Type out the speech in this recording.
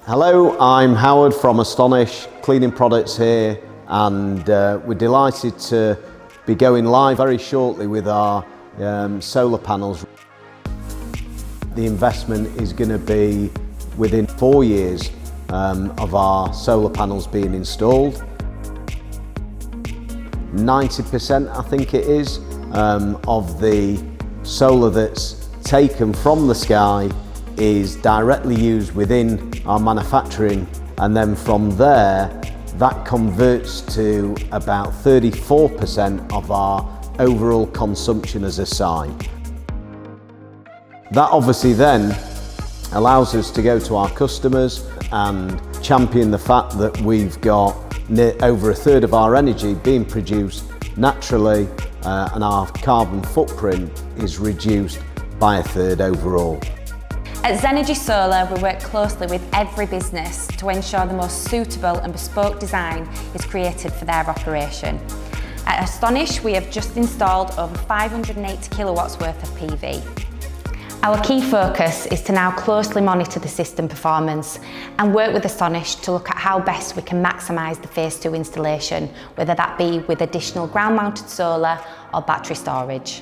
Hello, I'm Howard from Astonish, cleaning products here, and we're delighted to be going live very shortly with our solar panels. The investment is going to be within 4 years of our solar panels being installed. 90%, I think it is, of the solar that's taken from the sky is directly used within our manufacturing, and then from there that converts to about 34% of our overall consumption as a site. That obviously then allows us to go to our customers and champion the fact that we've got over a third of our energy being produced naturally, and our carbon footprint is reduced by a third overall. At Zenergy Solar, we work closely with every business to ensure the most suitable and bespoke design is created for their operation. At Astonish, we have just installed over 580 kilowatts worth of PV. Our key focus is to now closely monitor the system performance and work with Astonish to look at how best we can maximise the Phase 2 installation, whether that be with additional ground-mounted solar or battery storage.